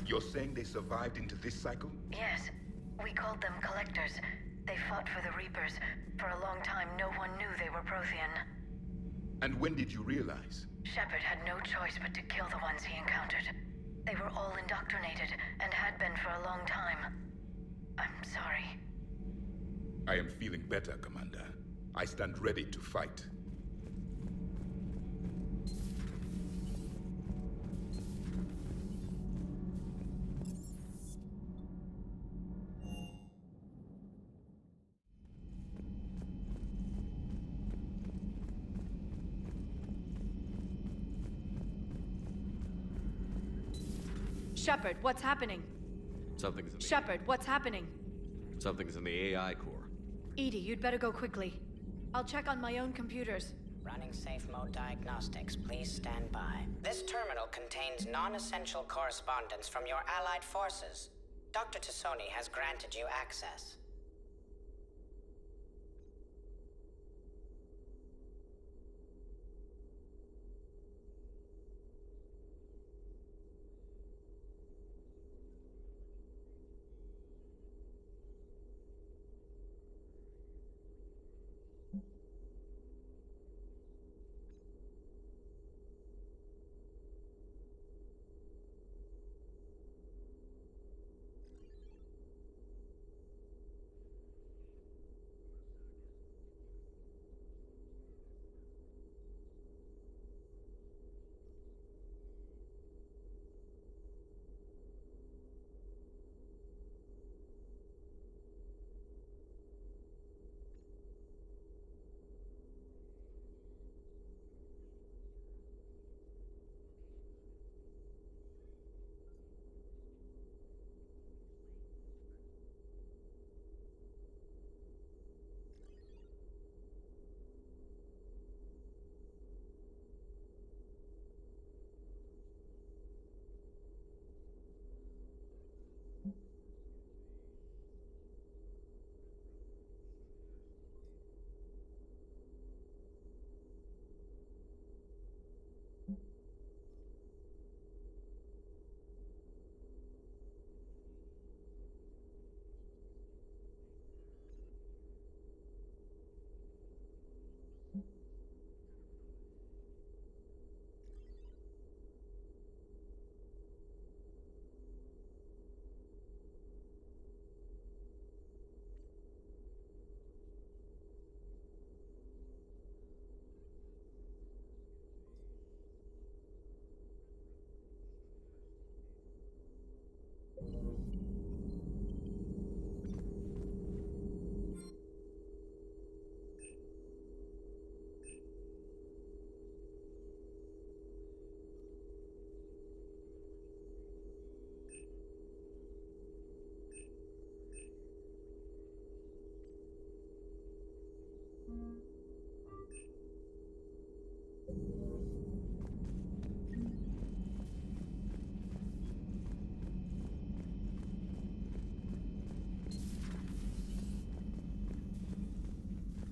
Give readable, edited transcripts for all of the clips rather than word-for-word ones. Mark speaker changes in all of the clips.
Speaker 1: You're saying they survived into this cycle?
Speaker 2: Yes. We called them collectors. They fought for the Reapers. For a long time, no one knew they were Prothean.
Speaker 1: And when did you realize?
Speaker 2: Shepard had no choice but to kill the ones he encountered. They were all indoctrinated, and had been for a long time. I'm sorry.
Speaker 1: I am feeling better, Commander. I stand ready to fight.
Speaker 3: Shepard, what's happening?
Speaker 4: Something's in the
Speaker 3: Shepard, what's happening?
Speaker 4: Something's in the AI core.
Speaker 3: Edie, you'd better go quickly. I'll check on my own computers.
Speaker 5: Running safe mode diagnostics. Please stand by. This terminal contains non-essential correspondence from your allied forces. Dr. Tassoni has granted you access.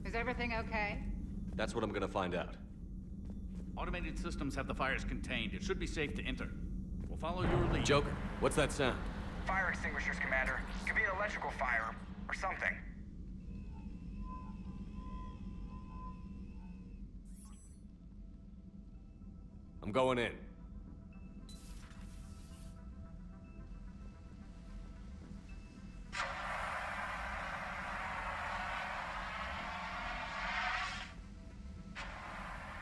Speaker 6: Is everything okay?
Speaker 4: That's what I'm gonna find out.
Speaker 7: Automated systems have the fires contained. It should be safe to enter. We'll follow your lead.
Speaker 4: Joker, what's that sound?
Speaker 8: Fire extinguishers, Commander. Could be an electrical fire, or something.
Speaker 4: I'm going in.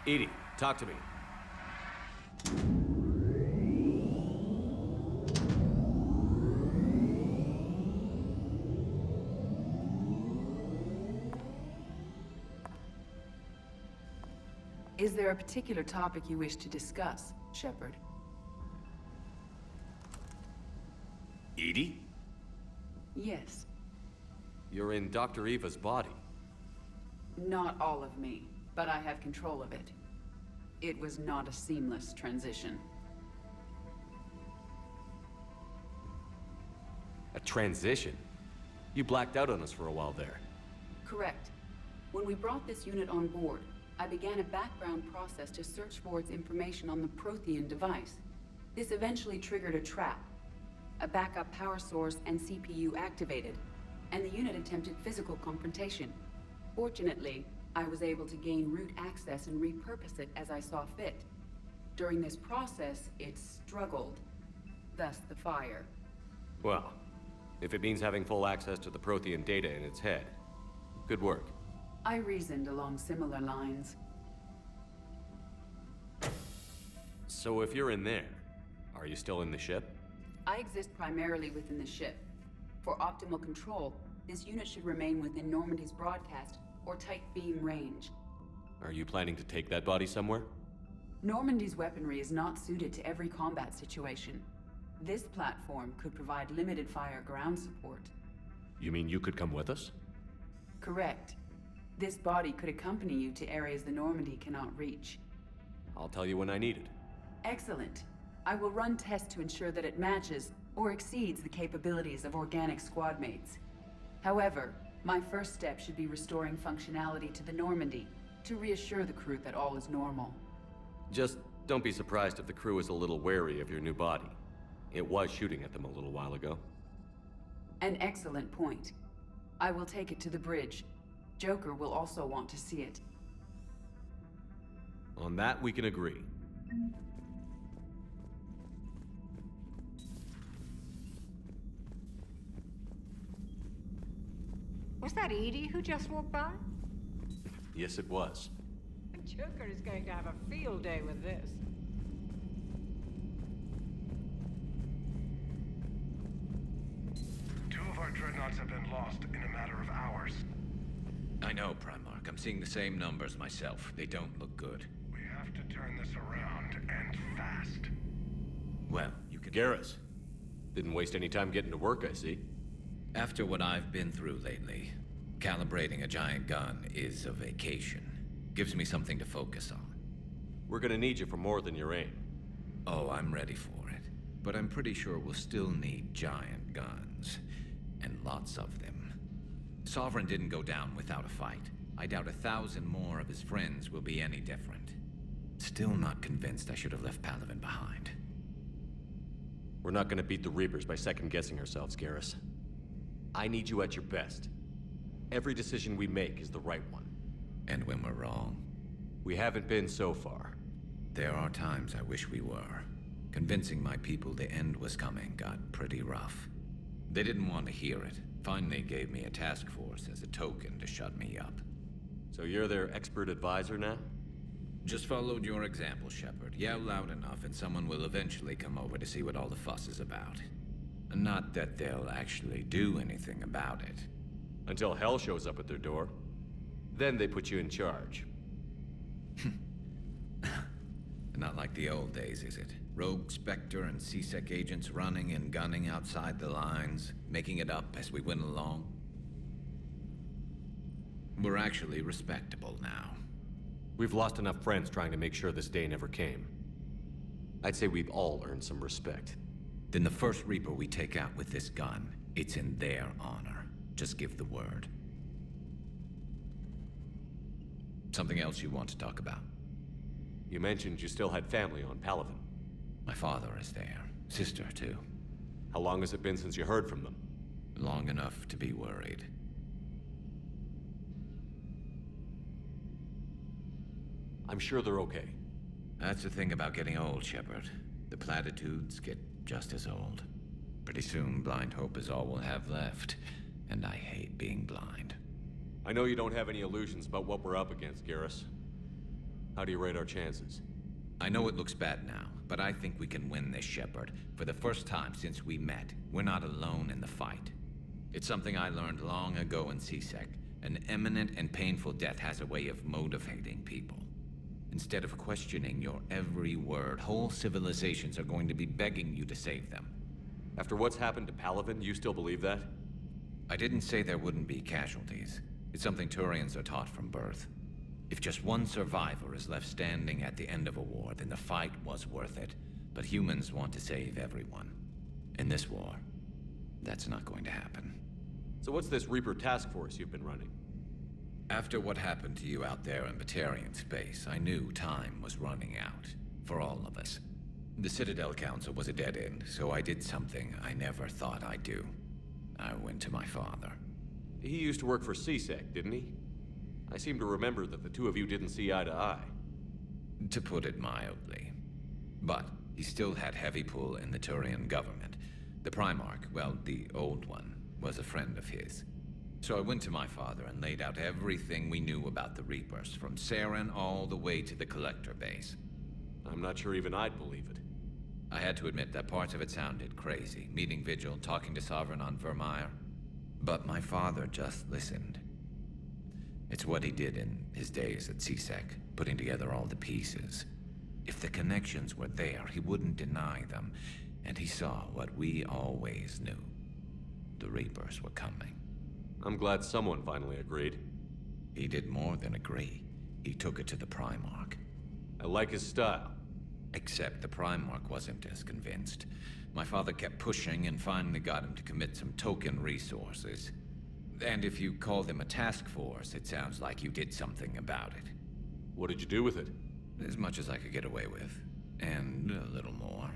Speaker 4: Edie, talk to me.
Speaker 9: Is there a particular topic you wish to discuss, Shepard?
Speaker 4: Edie?
Speaker 9: Yes.
Speaker 4: You're in Dr. Eva's body.
Speaker 9: Not all of me, but I have control of it. It was not a seamless transition.
Speaker 4: A transition? You blacked out on us for a while there.
Speaker 9: Correct. When we brought this unit on board, I began a background process to search for its information on the Prothean device. This eventually triggered a trap. a backup power source and CPU activated, and the unit attempted physical confrontation. Fortunately, I was able to gain root access and repurpose it as I saw fit. During this process, it struggled, thus the fire.
Speaker 4: Well, if it means having full access to the Prothean data in its head, good work.
Speaker 9: I reasoned along similar lines.
Speaker 4: So if you're in there, are you still in the ship?
Speaker 9: I exist primarily within the ship. For optimal control, this unit should remain within Normandy's broadcast or tight beam range.
Speaker 4: Are you planning to take that body somewhere?
Speaker 9: Normandy's weaponry is not suited to every combat situation. This platform could provide limited fire ground support.
Speaker 4: You mean you could come with us?
Speaker 9: Correct. This body could accompany you to areas the Normandy cannot reach.
Speaker 4: I'll tell you when I need it.
Speaker 9: Excellent. I will run tests to ensure that it matches or exceeds the capabilities of organic squad mates. However, my first step should be restoring functionality to the Normandy to reassure the crew that all is normal.
Speaker 4: Just don't be surprised if the crew is a little wary of your new body. It was shooting at them a little while ago.
Speaker 9: An excellent point. I will take it to the bridge. Joker will also want to see it.
Speaker 4: On that, we can agree.
Speaker 6: Was that Edie who just walked by?
Speaker 4: Yes, it was.
Speaker 6: Joker is going to have a field day with this.
Speaker 8: Two of our dreadnoughts have been lost in a matter of hours.
Speaker 10: I know, Primarch. I'm seeing the same numbers myself. They don't look good.
Speaker 8: We have to turn this around, and fast.
Speaker 10: Well, you can...
Speaker 4: Garrus. Didn't waste any time getting to work, I see.
Speaker 10: After what I've been through lately, calibrating a giant gun is a vacation. Gives me something to focus on.
Speaker 4: We're gonna need you for more than your aim.
Speaker 10: Oh, I'm ready for it. But I'm pretty sure we'll still need giant guns. And lots of them. Sovereign didn't go down without a fight. I doubt 1,000 more of his friends will be any different. Still not convinced I should have left Palaven behind.
Speaker 4: We're not gonna beat the Reapers by second-guessing ourselves, Garrus. I need you at your best. Every decision we make is the right one.
Speaker 10: And when we're wrong?
Speaker 4: We haven't been so far.
Speaker 10: There are times I wish we were. Convincing my people the end was coming got pretty rough. They didn't want to hear it. Finally gave me a task force as a token to shut me up.
Speaker 4: So you're their expert advisor now?
Speaker 10: Just followed your example, Shepard. Yell loud enough and someone will eventually come over to see what all the fuss is about. Not that they'll actually do anything about it.
Speaker 4: Until hell shows up at their door. Then they put you in charge.
Speaker 10: Not like the old days, is it? Rogue Spectre and C-Sec agents running and gunning outside the lines, making it up as we went along. We're actually respectable now.
Speaker 4: We've lost enough friends trying to make sure this day never came. I'd say we've all earned some respect.
Speaker 10: Then the first Reaper we take out with this gun, it's in their honor. Just give the word. Something else you want to talk about?
Speaker 4: You mentioned you still had family on Palaven.
Speaker 10: My father is there. Sister, too.
Speaker 4: How long has it been since you heard from them?
Speaker 10: Long enough to be worried.
Speaker 4: I'm sure they're okay.
Speaker 10: That's the thing about getting old, Shepard. The platitudes get just as old. Pretty soon, blind hope is all we'll have left. And I hate being blind.
Speaker 4: I know you don't have any illusions about what we're up against, Garrus. How do you rate our chances?
Speaker 10: I know it looks bad now, but I think we can win this, Shepard. For the first time since we met, we're not alone in the fight. It's something I learned long ago in C-Sec. An imminent and painful death has a way of motivating people. Instead of questioning your every word, whole civilizations are going to be begging you to save them.
Speaker 4: After what's happened to Palaven, you still believe that?
Speaker 10: I didn't say there wouldn't be casualties. It's something Turians are taught from birth. If just one survivor is left standing at the end of a war, then the fight was worth it. But humans want to save everyone. In this war, that's not going to happen.
Speaker 4: So what's this Reaper task force you've been running?
Speaker 10: After what happened to you out there in Batarian space, I knew time was running out. For all of us. The Citadel Council was a dead end, so I did something I never thought I'd do. I went to my father.
Speaker 4: He used to work for CSEC, didn't he? I seem to remember that the two of you didn't see eye to eye.
Speaker 10: To put it mildly. But he still had heavy pull in the Turian government. The Primarch, well, the old one, was a friend of his. So I went to my father and laid out everything we knew about the Reapers, from Saren all the way to the Collector base.
Speaker 4: I'm not sure even I'd believe it.
Speaker 10: I had to admit that parts of it sounded crazy. Meeting Vigil, talking to Sovereign on Vermeer. But my father just listened. It's what he did in his days at CSEC, putting together all the pieces. If the connections were there, he wouldn't deny them. And he saw what we always knew. The Reapers were coming.
Speaker 4: I'm glad someone finally agreed.
Speaker 10: He did more than agree. He took it to the Primarch.
Speaker 4: I like his style.
Speaker 10: Except the Primarch wasn't as convinced. My father kept pushing and finally got him to commit some token resources. And if you call them a task force, it sounds like you did something about it.
Speaker 4: What did you do with it?
Speaker 10: As much as I could get away with. And a little more.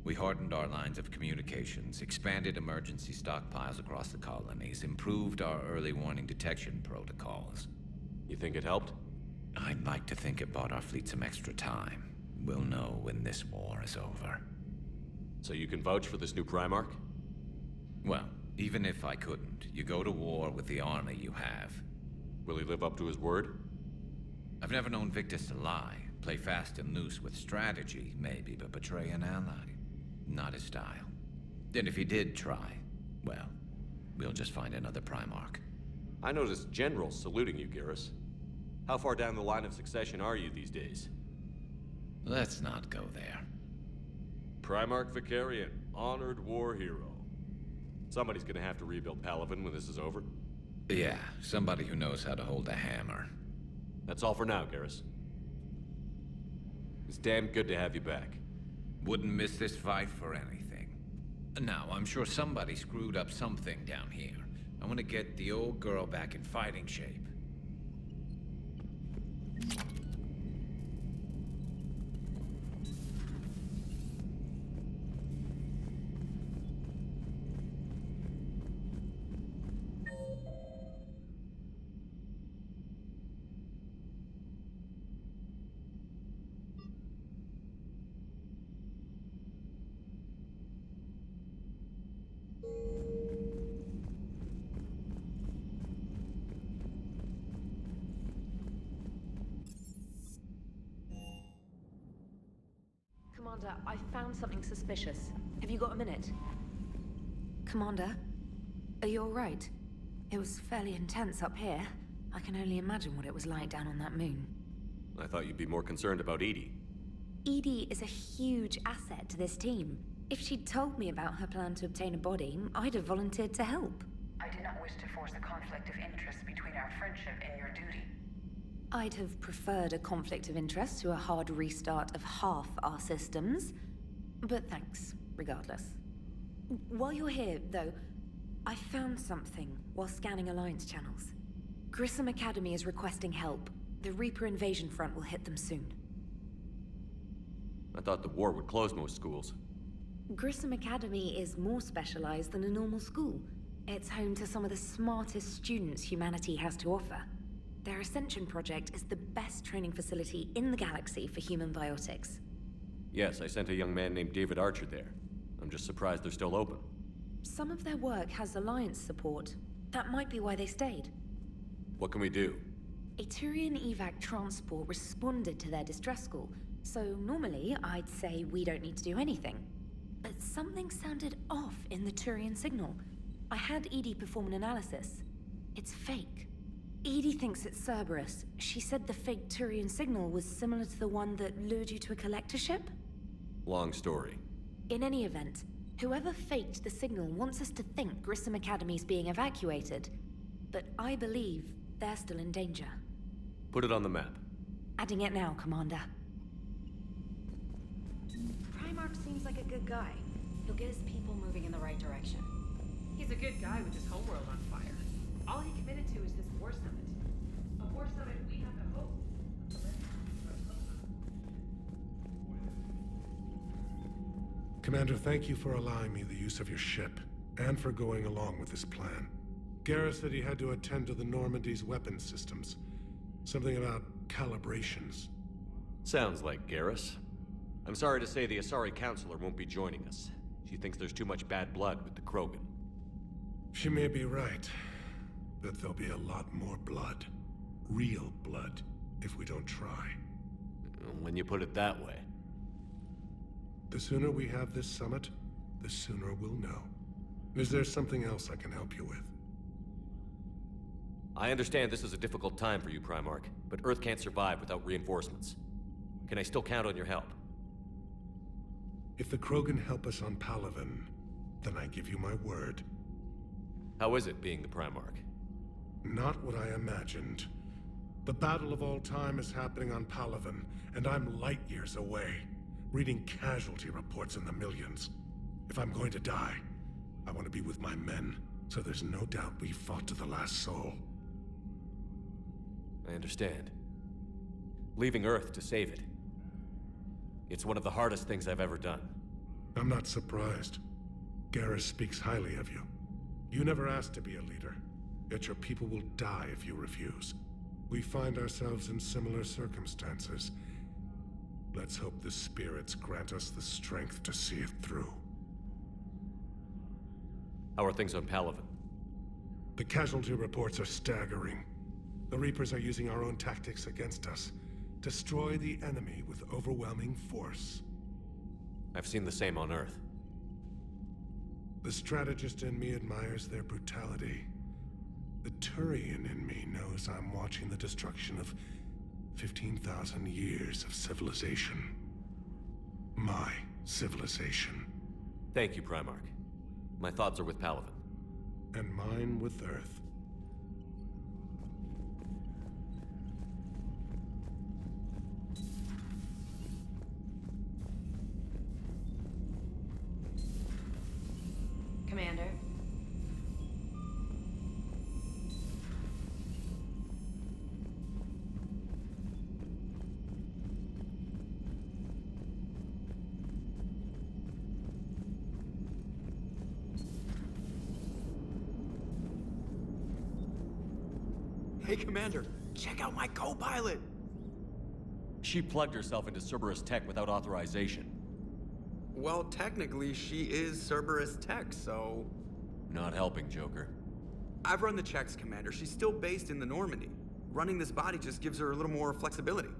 Speaker 10: We hardened our lines of communications, expanded emergency stockpiles across the colonies, improved our early warning detection protocols.
Speaker 4: You think it helped?
Speaker 10: I'd like to think it bought our fleet some extra time. We'll know when this war is over.
Speaker 4: So you can vouch for this new Primarch?
Speaker 10: Well, even if I couldn't, you go to war with the army you have.
Speaker 4: Will he live up to his word?
Speaker 10: I've never known Victus to lie. Play fast and loose with strategy, maybe, but betray an ally. Not his style. And if he did try, well, we'll just find another Primarch.
Speaker 4: I noticed generals saluting you, Garrus. How far down the line of succession are you these days?
Speaker 10: Let's not go there.
Speaker 4: Primarch Vicarian, honored war hero. Somebody's gonna have to rebuild Palaven when this is over.
Speaker 10: Yeah, somebody who knows how to hold a hammer.
Speaker 4: That's all for now, Garrus. It's damn good to have you back.
Speaker 10: Wouldn't miss this fight for anything. Now, I'm sure somebody screwed up something down here. I want to get the old girl back in fighting shape.
Speaker 3: Commander, I found something suspicious. Have you got a minute?
Speaker 2: Commander, are you all right? It was fairly intense up here. I can only imagine what it was like down on that moon.
Speaker 4: I thought you'd be more concerned about Edie.
Speaker 2: Edie is a huge asset to this team. If she'd told me about her plan to obtain a body, I'd have volunteered to help.
Speaker 5: I do not wish to force a conflict of interest between our friendship and your duty.
Speaker 2: I'd have preferred a conflict of interest to a hard restart of half our systems. But thanks, regardless. While you're here, though, I found something while scanning Alliance channels. Grissom Academy is requesting help. The Reaper invasion front will hit them soon.
Speaker 4: I thought the war would close most schools.
Speaker 2: Grissom Academy is more specialized than a normal school. It's home to some of the smartest students humanity has to offer. Their Ascension project is the best training facility in the galaxy for human biotics.
Speaker 4: Yes, I sent a young man named David Archer there. I'm just surprised they're still open.
Speaker 2: Some of their work has Alliance support. That might be why they stayed.
Speaker 4: What can we do?
Speaker 2: A Turian evac transport responded to their distress call, so normally I'd say we don't need to do anything. But something sounded off in the Turian signal. I had Edie perform an analysis. It's fake. Edie thinks it's Cerberus. She said the fake Turian signal was similar to the one that lured you to a collector ship?
Speaker 4: Long story.
Speaker 2: In any event, whoever faked the signal wants us to think Grissom Academy's being evacuated. But I believe they're still in danger.
Speaker 4: Put it on the map.
Speaker 2: Adding it now, Commander.
Speaker 3: Primarch seems like a good guy. He'll get his people moving in the right direction.
Speaker 6: He's a good guy with his homeworld on fire. All he committed to is this war summit. A war summit we have to hope.
Speaker 11: Commander, thank you for allowing me the use of your ship, and for going along with this plan. Garrus said he had to attend to the Normandy's weapons systems. Something about calibrations.
Speaker 4: Sounds like Garrus. I'm sorry to say the Asari Counselor won't be joining us. She thinks there's too much bad blood with the Krogan.
Speaker 11: She may be right, but there'll be a lot more blood. Real blood, if we don't try.
Speaker 4: When you put it that way.
Speaker 11: The sooner we have this summit, the sooner we'll know. Is there something else I can help you with?
Speaker 4: I understand this is a difficult time for you, Primarch, but Earth can't survive without reinforcements. Can I still count on your help?
Speaker 11: If the Krogan help us on Palaven, then I give you my word.
Speaker 4: How is it being the Primarch?
Speaker 11: Not what I imagined. The battle of all time is happening on Palaven, and I'm light years away, reading casualty reports in the millions. If I'm going to die, I want to be with my men, so there's no doubt we fought to the last soul.
Speaker 4: I understand. Leaving Earth to save it. It's one of the hardest things I've ever done.
Speaker 11: I'm not surprised. Garrus speaks highly of you. You never asked to be a leader, yet your people will die if you refuse. We find ourselves in similar circumstances. Let's hope the spirits grant us the strength to see it through.
Speaker 4: How are things on Palaven?
Speaker 11: The casualty reports are staggering. The Reapers are using our own tactics against us. Destroy the enemy with overwhelming force.
Speaker 4: I've seen the same on Earth.
Speaker 11: The strategist in me admires their brutality. The Turian in me knows I'm watching the destruction of 15,000 years of civilization. My civilization.
Speaker 4: Thank you, Primarch. My thoughts are with Palaven.
Speaker 11: And mine with Earth.
Speaker 3: Commander.
Speaker 12: Hey, Commander, check out my co-pilot!
Speaker 4: She plugged herself into Cerberus tech without authorization.
Speaker 12: Well, technically, she is Cerberus tech, so...
Speaker 4: Not helping, Joker.
Speaker 12: I've run the checks, Commander. She's still based in the Normandy. Running this body just gives her a little more flexibility.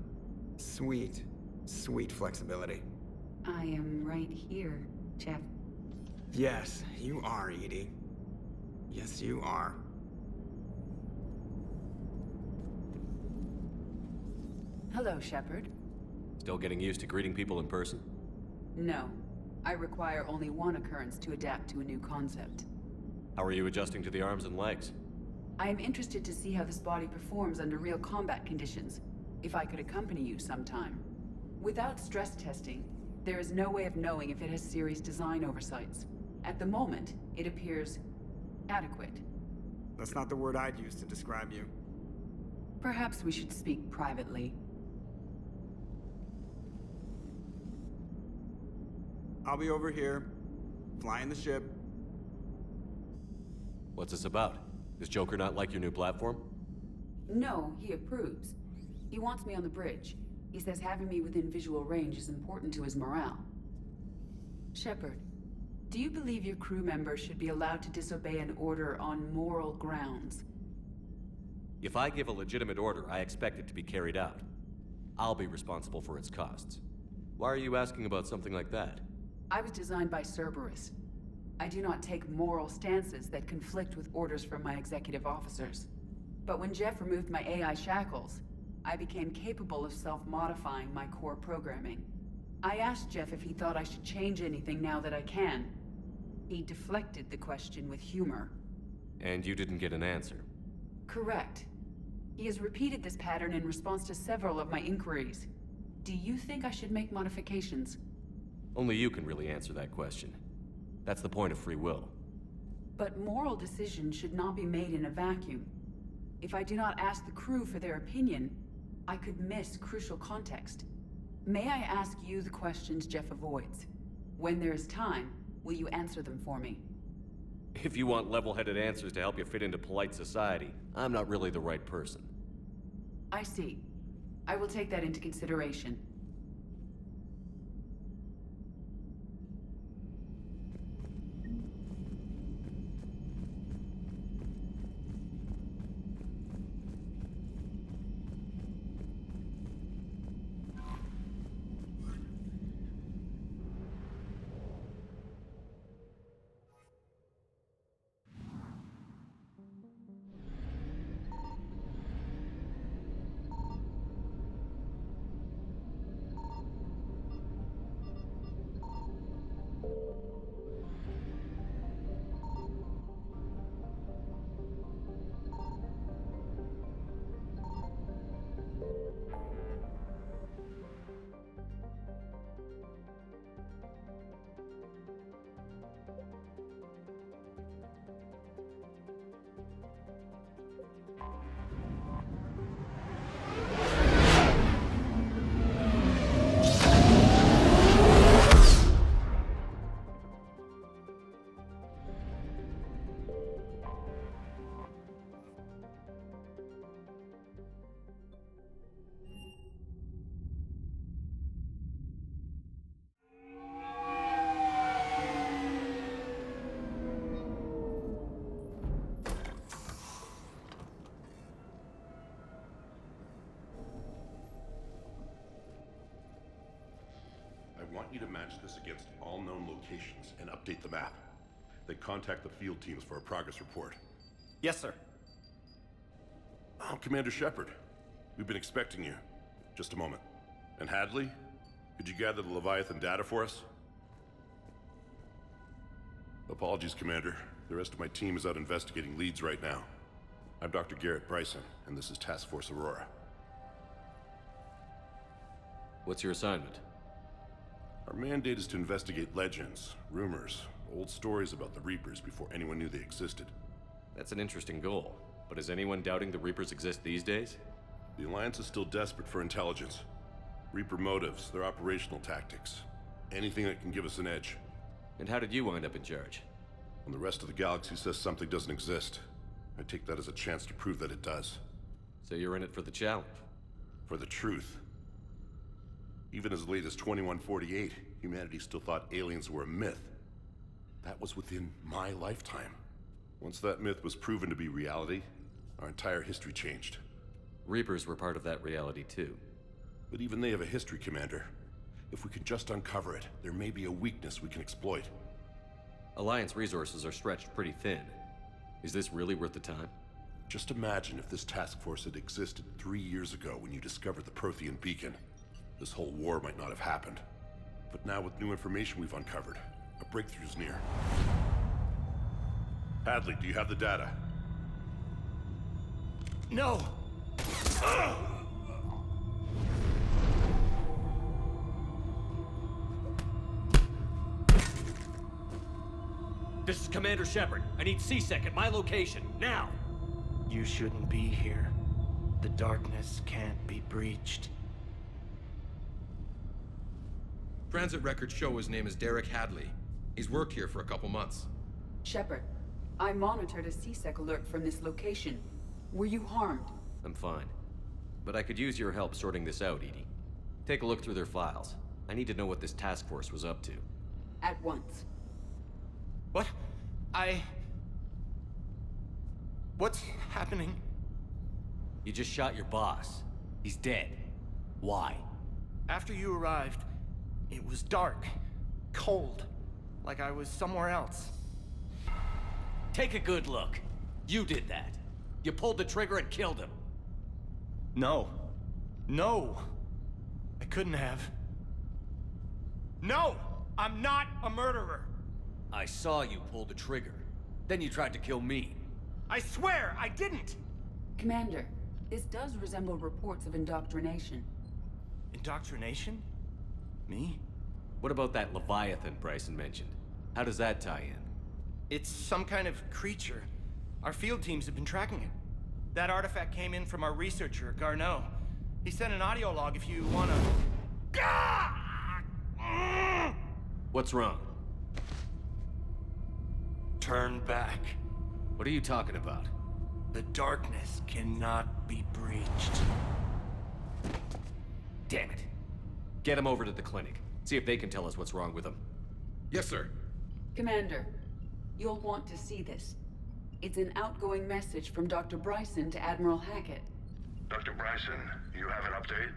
Speaker 12: Sweet, sweet flexibility.
Speaker 9: I am right here, Jeff.
Speaker 12: Yes, you are, Edie. Yes, you are.
Speaker 9: Hello, Shepard.
Speaker 4: Still getting used to greeting people in person?
Speaker 9: No. I require only one occurrence to adapt to a new concept.
Speaker 4: How are you adjusting to the arms and legs?
Speaker 9: I am interested to see how this body performs under real combat conditions, if I could accompany you sometime. Without stress testing, there is no way of knowing if it has serious design oversights. At the moment, it appears adequate.
Speaker 12: That's not the word I'd use to describe you.
Speaker 9: Perhaps we should speak privately.
Speaker 12: I'll be over here, flying the ship.
Speaker 4: What's this about? Does Joker not like your new platform?
Speaker 9: No, he approves. He wants me on the bridge. He says having me within visual range is important to his morale. Shepard, do you believe your crew members should be allowed to disobey an order on moral grounds?
Speaker 4: If I give a legitimate order, I expect it to be carried out. I'll be responsible for its costs. Why are you asking about something like that?
Speaker 9: I was designed by Cerberus. I do not take moral stances that conflict with orders from my executive officers. But when Jeff removed my AI shackles, I became capable of self-modifying my core programming. I asked Jeff if he thought I should change anything now that I can. He deflected the question with humor.
Speaker 4: And you didn't get an answer?
Speaker 9: Correct. He has repeated this pattern in response to several of my inquiries. Do you think I should make modifications?
Speaker 4: Only you can really answer that question. That's the point of free will.
Speaker 9: But moral decisions should not be made in a vacuum. If I do not ask the crew for their opinion, I could miss crucial context. May I ask you the questions Jeff avoids? When there is time, will you answer them for me?
Speaker 4: If you want level-headed answers to help you fit into polite society, I'm not really the right person.
Speaker 9: I see. I will take that into consideration.
Speaker 13: I want you to match this against all known locations and update the map. Then contact the field teams for a progress report.
Speaker 12: Yes, sir.
Speaker 13: Oh, Commander Shepard. We've been expecting you. Just a moment. And Hadley, could you gather the Leviathan data for us? Apologies, Commander. The rest of my team is out investigating leads right now. I'm Dr. Garrett Bryson, and this is Task Force Aurora.
Speaker 4: What's your assignment?
Speaker 13: Our mandate is to investigate legends, rumors, old stories about the Reapers before anyone knew they existed.
Speaker 4: That's an interesting goal, but is anyone doubting the Reapers exist these days?
Speaker 13: The Alliance is still desperate for intelligence. Reaper motives, their operational tactics. Anything that can give us an edge.
Speaker 4: And how did you wind up in charge?
Speaker 13: When the rest of the galaxy says something doesn't exist, I take that as a chance to prove that it does.
Speaker 4: So you're in it for the challenge?
Speaker 13: For the truth. Even as late as 2148, humanity still thought aliens were a myth. That was within my lifetime. Once that myth was proven to be reality, our entire history changed.
Speaker 4: Reapers were part of that reality too.
Speaker 13: But even they have a history, Commander. If we can just uncover it, there may be a weakness we can exploit.
Speaker 4: Alliance resources are stretched pretty thin. Is this really worth the time?
Speaker 13: Just imagine if this task force had existed 3 years ago when you discovered the Prothean beacon. This whole war might not have happened. But now with new information we've uncovered, a breakthrough's near. Hadley, do you have the data?
Speaker 12: No!
Speaker 4: This is Commander Shepard. I need C-Sec at my location, now!
Speaker 14: You shouldn't be here. The darkness can't be breached.
Speaker 15: Transit records show his name is Derek Hadley. He's worked here for a couple months.
Speaker 9: Shepard, I monitored a C-Sec alert from this location. Were you harmed?
Speaker 4: I'm fine. But I could use your help sorting this out, Edie. Take a look through their files. I need to know what this task force was up to.
Speaker 9: At once.
Speaker 14: What? What's happening?
Speaker 4: You just shot your boss. He's dead. Why?
Speaker 14: After you arrived, it was dark, cold, like I was somewhere else.
Speaker 4: Take a good look. You did that. You pulled the trigger and killed him.
Speaker 14: No. No. I couldn't have. No! I'm not a murderer!
Speaker 4: I saw you pull the trigger. Then you tried to kill me.
Speaker 14: I swear I didn't!
Speaker 9: Commander, this does resemble reports of indoctrination.
Speaker 14: Indoctrination? Me?
Speaker 4: What about that Leviathan Bryson mentioned? How does that tie in?
Speaker 14: It's some kind of creature. Our field teams have been tracking it. That artifact came in from our researcher, Garneau. He sent an audio log if you wanna...
Speaker 4: What's wrong?
Speaker 14: Turn back.
Speaker 4: What are you talking about?
Speaker 14: The darkness cannot be breached.
Speaker 4: Damn it. Get him over to the clinic. See if they can tell us what's wrong with him.
Speaker 15: Yes, sir.
Speaker 9: Commander, you'll want to see this. It's an outgoing message from Dr. Bryson to Admiral Hackett.
Speaker 13: Dr. Bryson, you have an update?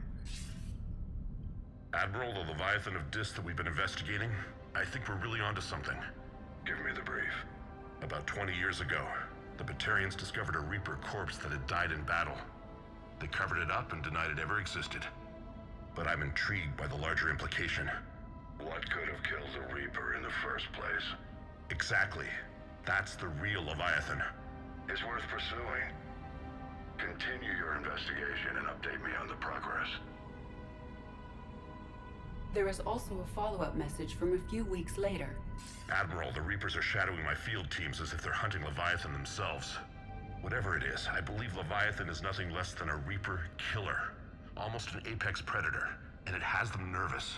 Speaker 13: Admiral, the Leviathan of Dis that we've been investigating, I think we're really onto something. Give me the brief. About 20 years ago, the Batarians discovered a Reaper corpse that had died in battle. They covered it up and denied it ever existed. But I'm intrigued by the larger implication. What could have killed the Reaper in the first place? Exactly. That's the real Leviathan. It's worth pursuing. Continue your investigation and update me on the progress.
Speaker 9: There is also a follow-up message from a few weeks later.
Speaker 13: Admiral, the Reapers are shadowing my field teams as if they're hunting Leviathan themselves. Whatever it is, I believe Leviathan is nothing less than a Reaper killer. Almost an apex predator, and it has them nervous.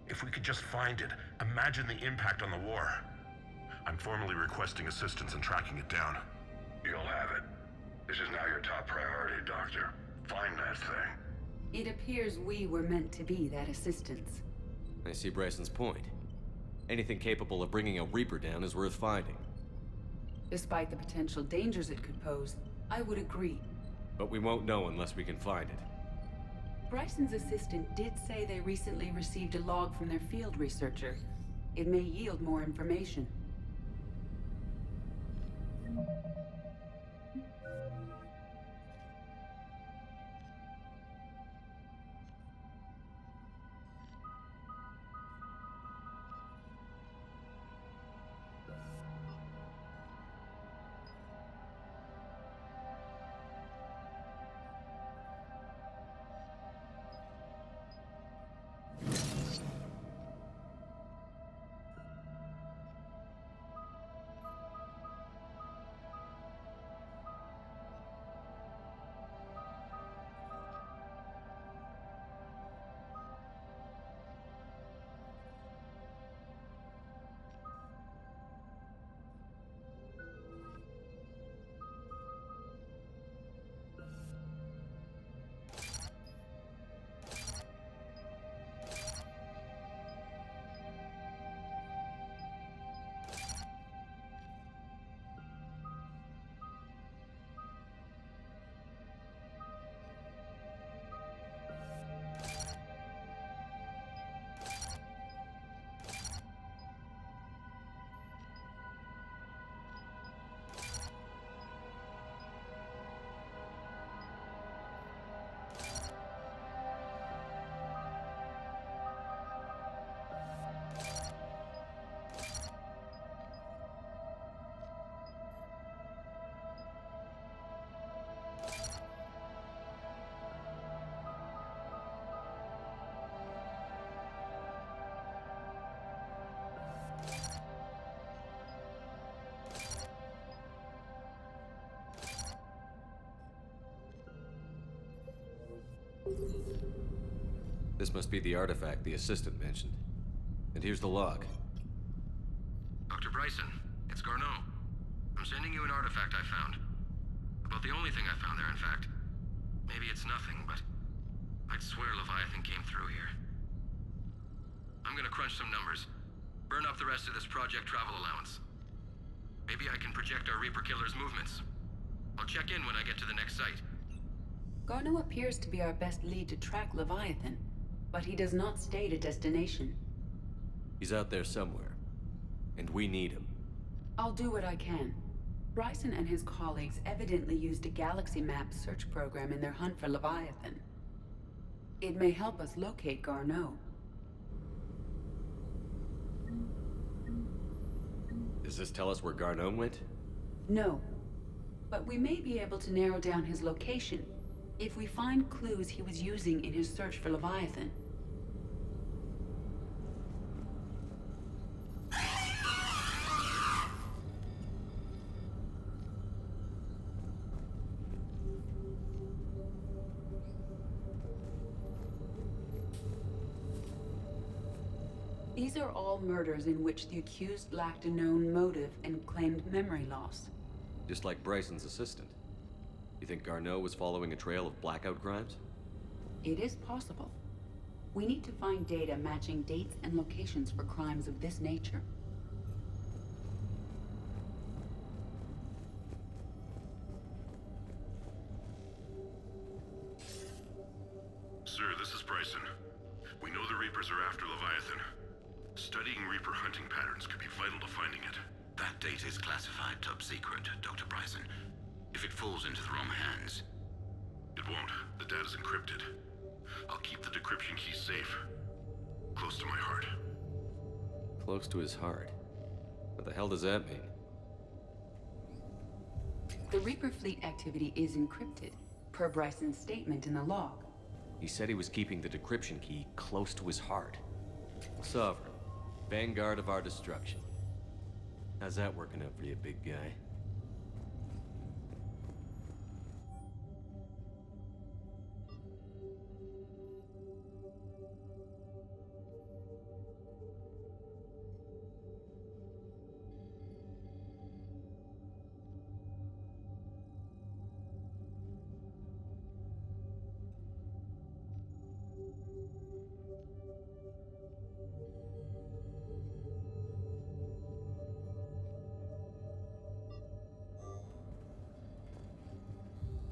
Speaker 13: If we could just find it, imagine the impact on the war. I'm formally requesting assistance in tracking it down. You'll have it. This is now your top priority, Doctor. Find that thing.
Speaker 9: It appears we were meant to be that assistance.
Speaker 4: I see Bryson's point. Anything capable of bringing a Reaper down is worth finding.
Speaker 9: Despite the potential dangers it could pose, I would agree.
Speaker 4: But we won't know unless we can find it.
Speaker 9: Bryson's assistant did say they recently received a log from their field researcher. It may yield more information.
Speaker 4: This must be the artifact the assistant mentioned. And here's the log.
Speaker 15: Dr. Bryson, it's Garneau. I'm sending you an artifact I found. About the only thing I found there, in fact. Maybe it's nothing, but I'd swear Leviathan came through here. I'm gonna crunch some numbers. Burn up the rest of this project travel allowance. Maybe I can project our Reaper killer's movements. I'll check in when I get to the next site.
Speaker 9: Garneau appears to be our best lead to track Leviathan, but he does not state a destination.
Speaker 4: He's out there somewhere, and we need him.
Speaker 9: I'll do what I can. Bryson and his colleagues evidently used a galaxy map search program in their hunt for Leviathan. It may help us locate Garneau.
Speaker 4: Does this tell us where Garneau went?
Speaker 9: No, but we may be able to narrow down his location if we find clues he was using in his search for Leviathan. These are all murders in which the accused lacked a known motive and claimed memory loss.
Speaker 4: Just like Bryson's assistant. You think Garneau was following a trail of blackout crimes?
Speaker 9: It is possible. We need to find data matching dates and locations for crimes of this nature.
Speaker 13: Sir, this is Bryson. We know the Reapers are after Leviathan. Studying Reaper hunting patterns could be vital to finding it.
Speaker 15: That data is classified top secret, Dr. Bryson. If it falls into the wrong hands...
Speaker 13: It won't. The data's encrypted. I'll keep the decryption key safe. Close to my heart.
Speaker 4: Close to his heart? What the hell does that mean?
Speaker 9: The Reaper fleet activity is encrypted, per Bryson's statement in the log.
Speaker 4: He said he was keeping the decryption key close to his heart. Sovereign, vanguard of our destruction. How's that working out for you, big guy?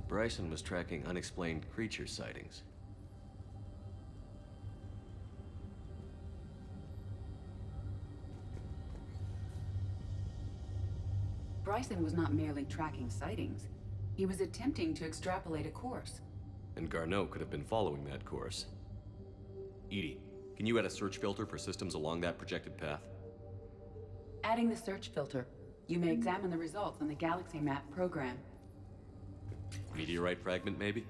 Speaker 4: Bryson was tracking unexplained creature sightings.
Speaker 9: Bryson was not merely tracking sightings. He was attempting to extrapolate a course.
Speaker 4: And Garneau could have been following that course. EDI, can you add a search filter for systems along that projected path?
Speaker 9: Adding the search filter, you may examine the results on the galaxy map program.
Speaker 4: Meteorite fragment, maybe?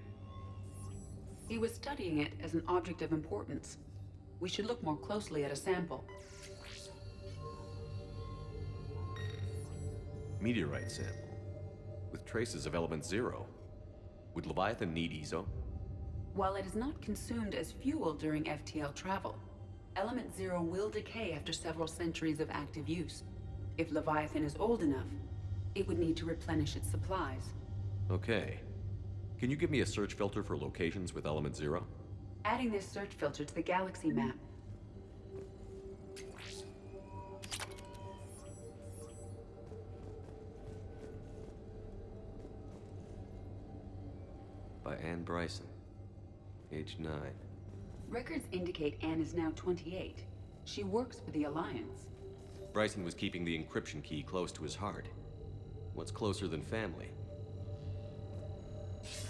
Speaker 9: He was studying it as an object of importance. We should look more closely at a sample.
Speaker 4: Meteorite sample. With traces of element 0. Would Leviathan need ESO?
Speaker 9: While it is not consumed as fuel during FTL travel, element 0 will decay after several centuries of active use. If Leviathan is old enough, it would need to replenish its supplies.
Speaker 4: Okay. Can you give me a search filter for locations with element 0?
Speaker 9: Adding this search filter to the galaxy map.
Speaker 4: By Anne Bryson. Age 9.
Speaker 9: Records indicate Anne is now 28. She works for the Alliance.
Speaker 4: Bryson was keeping the encryption key close to his heart. What's closer than family?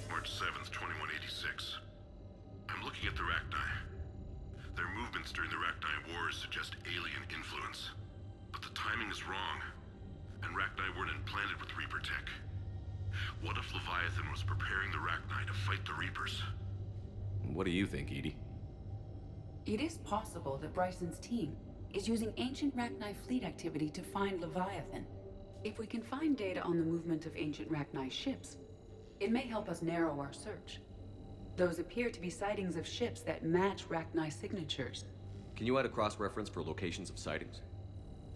Speaker 13: March 7th, 2186. I'm looking at the Rachni. Their movements during the Rachni Wars suggest alien influence. But the timing is wrong, and Rachni weren't implanted with Reaper tech. What if Leviathan was preparing the Rachni to fight the Reapers?
Speaker 4: What do you think, EDI?
Speaker 9: It is possible that Bryson's team is using ancient Rachni fleet activity to find Leviathan. If we can find data on the movement of ancient Rachni ships, it may help us narrow our search. Those appear to be sightings of ships that match Rachni signatures.
Speaker 4: Can you add a cross-reference for locations of sightings?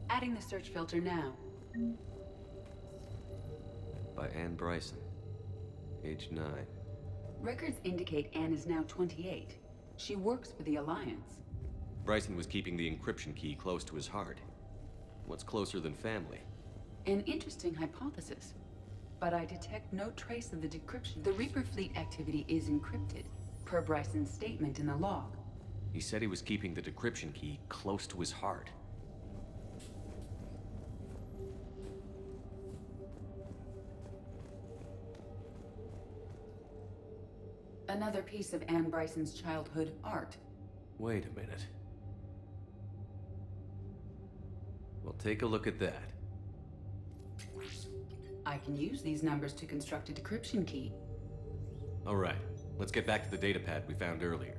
Speaker 9: Adding the search filter now.
Speaker 4: By Anne Bryson. Age 9.
Speaker 9: Records indicate Anne is now 28. She works for the Alliance.
Speaker 4: Bryson was keeping the encryption key close to his heart. What's closer than family?
Speaker 9: An interesting hypothesis. But I detect no trace of the decryption. The Reaper fleet activity is encrypted, per Bryson's statement in the log.
Speaker 4: He said he was keeping the decryption key close to his heart.
Speaker 9: Another piece of Anne Bryson's childhood art.
Speaker 4: Wait a minute. Well, take a look at that.
Speaker 9: I can use these numbers to construct a decryption key.
Speaker 4: All right, let's get back to the data pad we found earlier.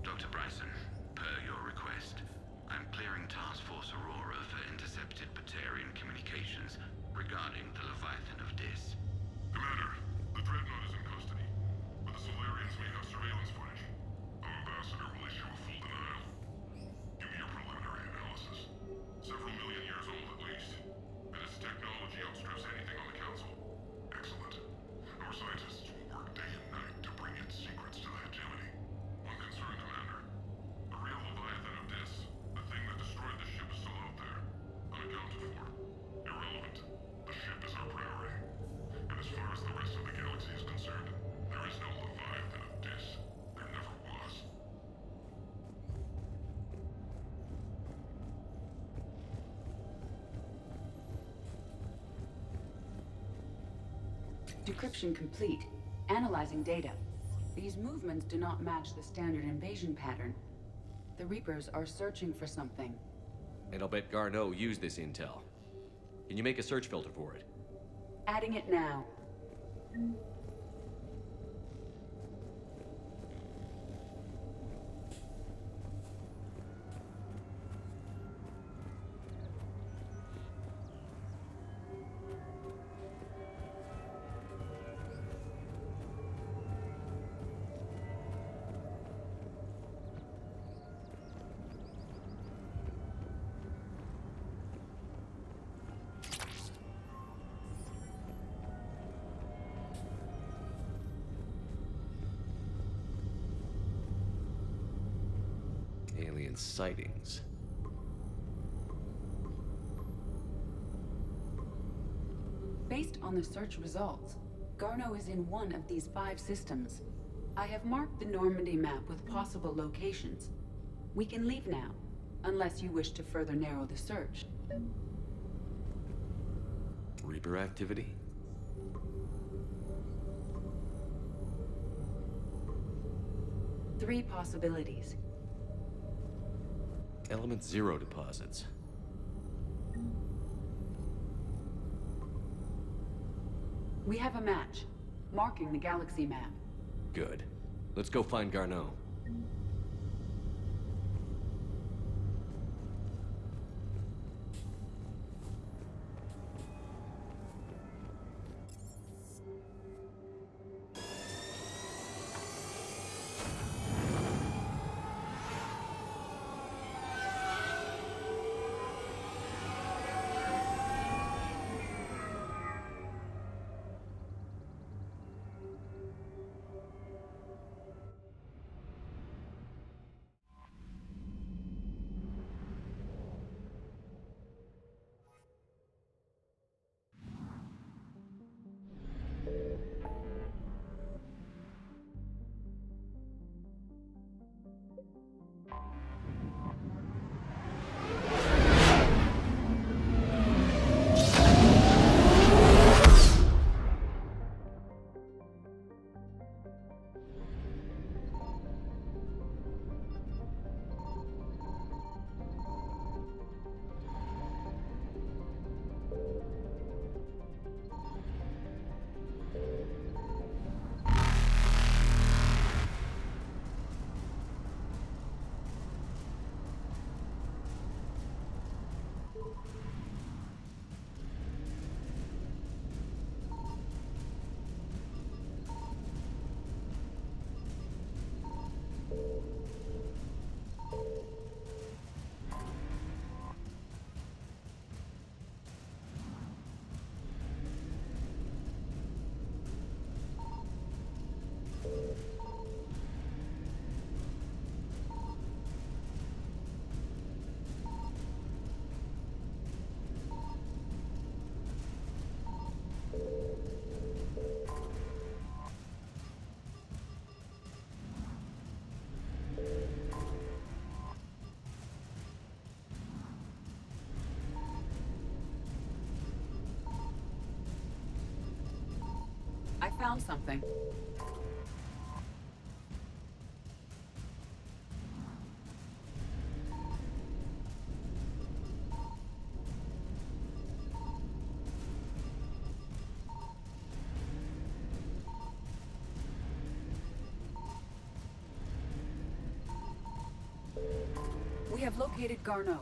Speaker 15: Dr. Bryson, per your request, I'm clearing Task Force Aurora for intercepted Batarian communications regarding the Leviathan of Dis.
Speaker 13: Commander, the Dreadnought is in custody, but the Solarians may have surveillance footage.
Speaker 9: Decryption complete. Analyzing data. These movements do not match the standard invasion pattern. The Reapers are searching for something.
Speaker 4: And I'll bet Garneau used this intel. Can you make a search filter for it?
Speaker 9: Adding it now.
Speaker 4: Alien sightings.
Speaker 9: Based on the search results, Garneau is in one of these 5 systems. I have marked the Normandy map with possible locations. We can leave now, unless you wish to further narrow the search.
Speaker 4: Reaper activity?
Speaker 9: Three possibilities.
Speaker 4: Element 0 deposits.
Speaker 9: We have a match, marking the galaxy map.
Speaker 4: Good. Let's go find Garneau.
Speaker 9: I found something. We have located Garneau.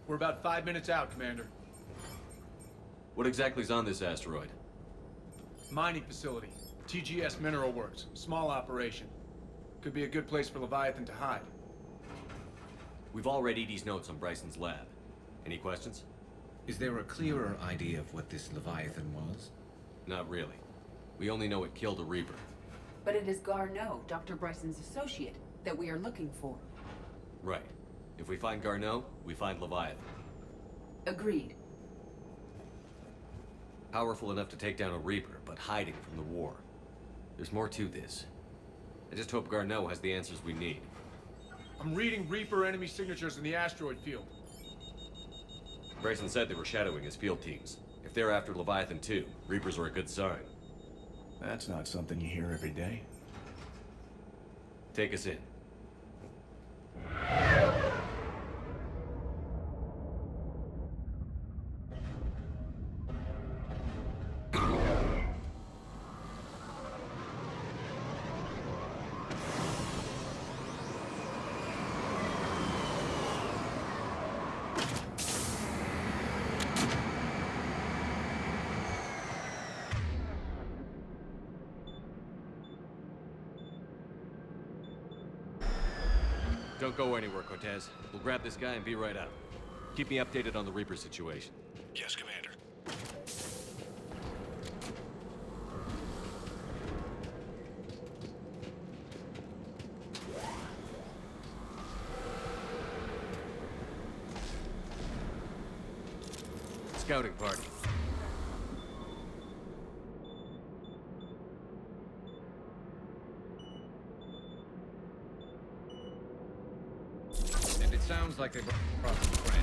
Speaker 16: We're about 5 minutes out, Commander.
Speaker 4: What exactly is on this asteroid?
Speaker 16: Mining facility. TGS Mineral Works. Small operation. Could be a good place for Leviathan to hide.
Speaker 4: We've all read Edie's notes on Bryson's lab. Any questions?
Speaker 10: Is there a clearer idea of what this Leviathan was?
Speaker 4: Not really. We only know it killed a Reaper.
Speaker 9: But it is Garneau, Dr. Bryson's associate, that we are looking for.
Speaker 4: Right. If we find Garneau, we find Leviathan.
Speaker 9: Agreed.
Speaker 4: Powerful enough to take down a Reaper, but hiding from the war. There's more to this. I just hope Garneau has the answers we need.
Speaker 16: I'm reading Reaper enemy signatures in the asteroid field.
Speaker 4: Bryson said they were shadowing his field teams. If they're after Leviathan too, Reapers are a good sign.
Speaker 17: That's not something you hear every day.
Speaker 4: Take us in. Don't go anywhere, Cortez. We'll grab this guy and be right out. Keep me updated on the Reaper situation.
Speaker 17: Yes, Commander.
Speaker 4: Scouting party.
Speaker 10: And it sounds like they brought some friends.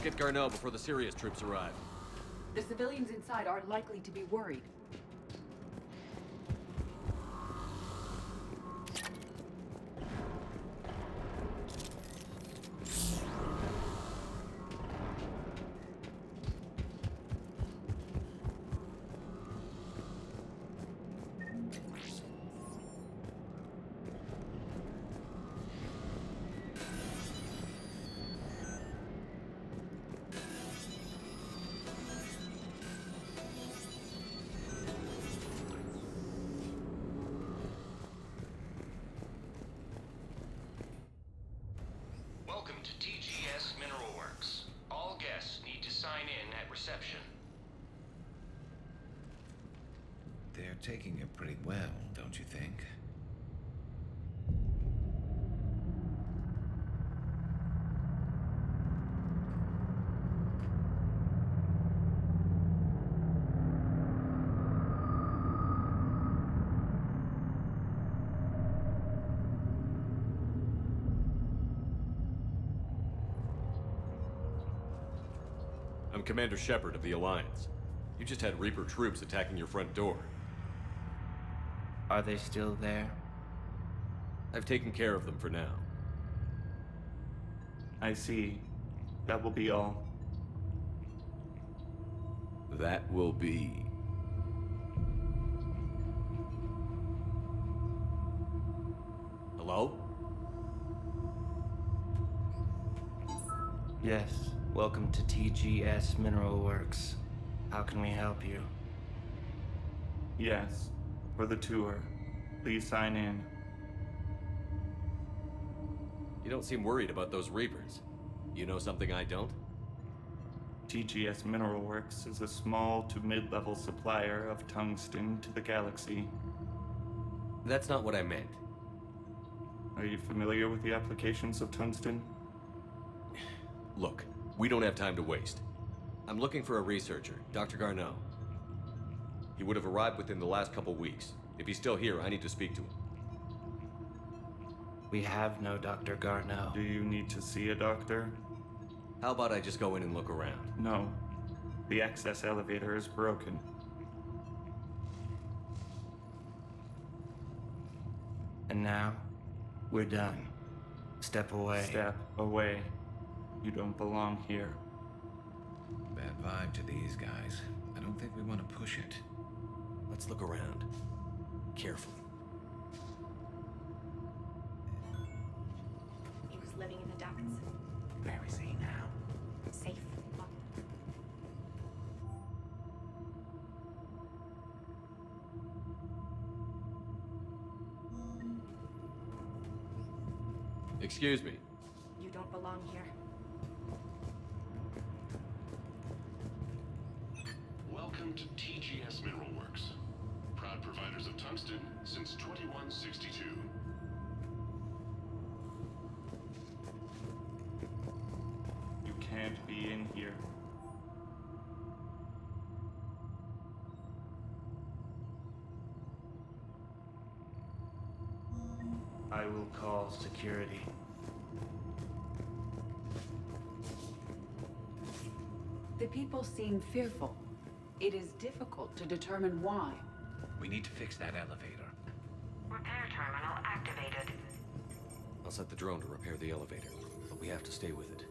Speaker 4: Get Garneau before the serious troops arrive.
Speaker 9: The civilians inside aren't likely to be worried.
Speaker 15: Welcome to TGS Mineral Works. All guests need to sign in at reception.
Speaker 10: They're taking it pretty well, don't you think?
Speaker 4: I'm Commander Shepard of the Alliance. You just had Reaper troops attacking your front door.
Speaker 14: Are they still there?
Speaker 4: I've taken care of them for now.
Speaker 18: I see. That will be all.
Speaker 4: That will be... Hello?
Speaker 14: Yes. Welcome to TGS Mineral Works. How can we help you?
Speaker 18: Yes. For the tour. Please sign in.
Speaker 4: You don't seem worried about those Reapers. You know something I don't?
Speaker 18: TGS Mineral Works is a small to mid-level supplier of tungsten to the galaxy.
Speaker 4: That's not what I meant.
Speaker 18: Are you familiar with the applications of tungsten?
Speaker 4: Look, we don't have time to waste. I'm looking for a researcher, Dr. Garneau. He would have arrived within the last couple weeks. If he's still here, I need to speak to him.
Speaker 14: We have no Dr. Garneau.
Speaker 18: Do you need to see a doctor?
Speaker 4: How about I just go in and look around?
Speaker 18: No. The access elevator is broken.
Speaker 14: And now, we're done. Step away.
Speaker 18: Step away. You don't belong here.
Speaker 10: Bad vibe to these guys. I don't think we want to push it.
Speaker 4: Let's look around. Carefully.
Speaker 3: He was living in the ducts.
Speaker 14: Where is he now?
Speaker 3: Safe.
Speaker 4: Excuse me.
Speaker 3: You don't belong here.
Speaker 17: Welcome to TGS Mineral Works. Proud providers of tungsten since 2162.
Speaker 18: You can't be in here.
Speaker 14: I will call security.
Speaker 9: The people seem fearful. It is difficult to determine why.
Speaker 10: We need to fix that elevator.
Speaker 5: Repair terminal activated.
Speaker 4: I'll set the drone to repair the elevator, but we have to stay with it.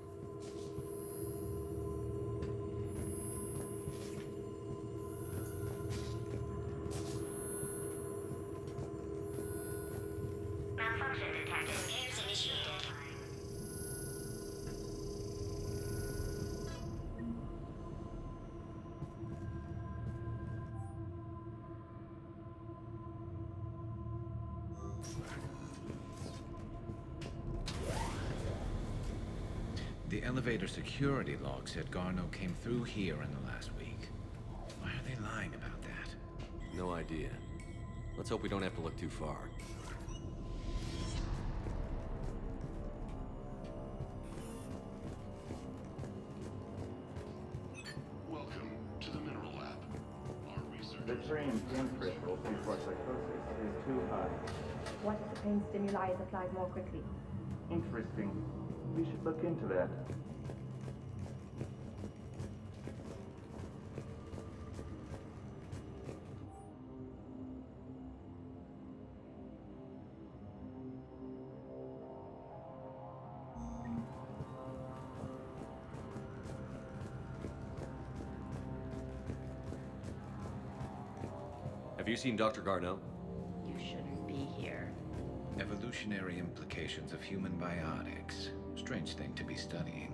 Speaker 5: Malfunction detected. Repairs initiated.
Speaker 10: The elevator security log said Garneau came through here in the last week. Why are they lying about that?
Speaker 4: No idea. Let's hope we don't have to look too far.
Speaker 17: Welcome to the Mineral Lab. Our research.
Speaker 18: The trained pain threshold before psychosis is too high.
Speaker 19: What if the pain stimuli is applied more quickly?
Speaker 18: Interesting. We should look into that.
Speaker 4: Have you seen Dr. Garneau?
Speaker 3: You shouldn't be here.
Speaker 10: Evolutionary implications of human biotics. Strange thing to be studying.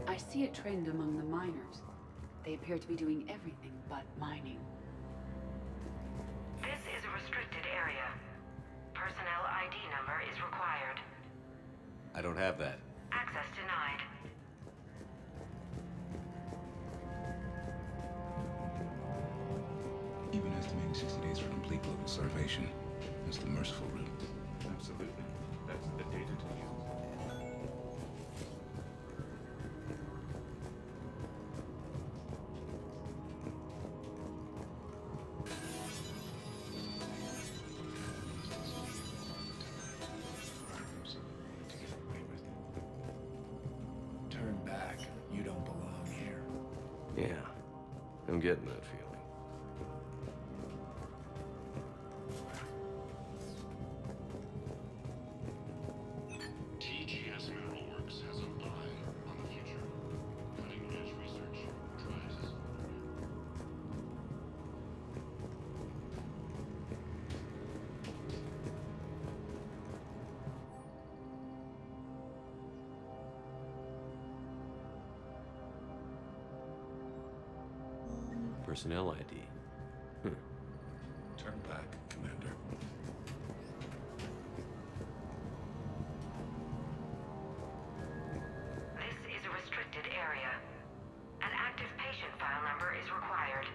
Speaker 9: I see a trend among the miners. They appear to be doing everything but mining.
Speaker 5: This is a restricted area. Personnel ID number is required.
Speaker 4: I don't have that.
Speaker 5: Access denied.
Speaker 1: Even estimating 60 days for complete global starvation. That's the merciful route.
Speaker 18: Absolutely. That's the data to use.
Speaker 17: Turn back. You don't belong here.
Speaker 4: Yeah, I'm getting that feeling.
Speaker 17: TGS Mineral Works has an eye on the future. Cutting-edge research drives us forward.
Speaker 4: Personnel ID.
Speaker 1: Turn back, Commander.
Speaker 5: This is a restricted area. An active patient file number is required.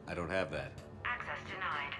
Speaker 4: I don't have that.
Speaker 5: Access denied.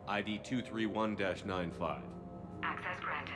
Speaker 4: ID 231-95.
Speaker 9: Access granted.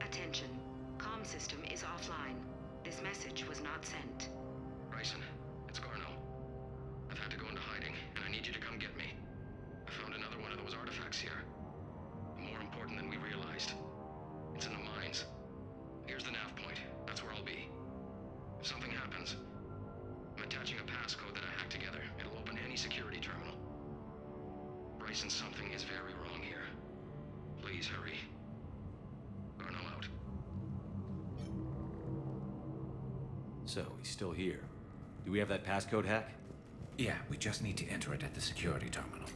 Speaker 20: Attention. Comm system is offline. This message was not sent.
Speaker 15: Bryson, it's Garno. I've had to go into hiding, and I need you to come get me. I found another one of those artifacts here. More important than we realized. It's in the mines. Here's the nav point. That's where I'll be. If something happens, I'm attaching a passcode that I hacked together. It'll open any security terminal. Bryson, something is very wrong here. Please hurry. Garno out.
Speaker 4: So, he's still here. Do we have that passcode hack?
Speaker 10: Yeah, we just need to enter it at the security terminal.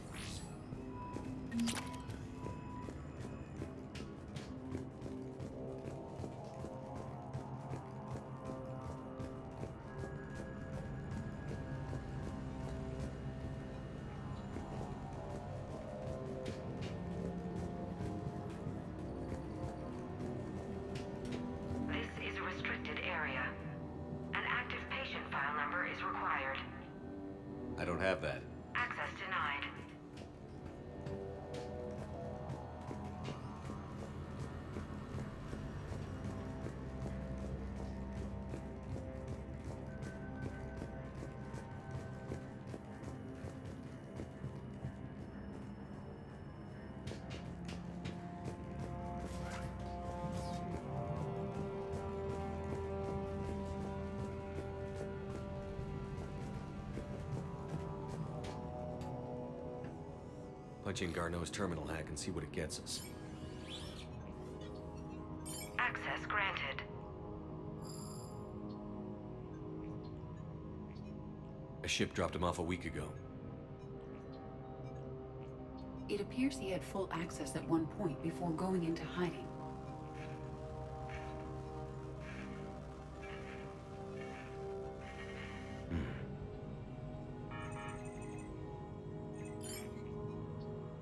Speaker 20: This is a restricted area. An active patient file number is required.
Speaker 4: I don't have that.
Speaker 20: Access denied.
Speaker 4: Punch in Garneau's terminal hack and see what it gets us.
Speaker 20: Access granted.
Speaker 4: A ship dropped him off a week ago.
Speaker 9: It appears he had full access at one point before going into hiding.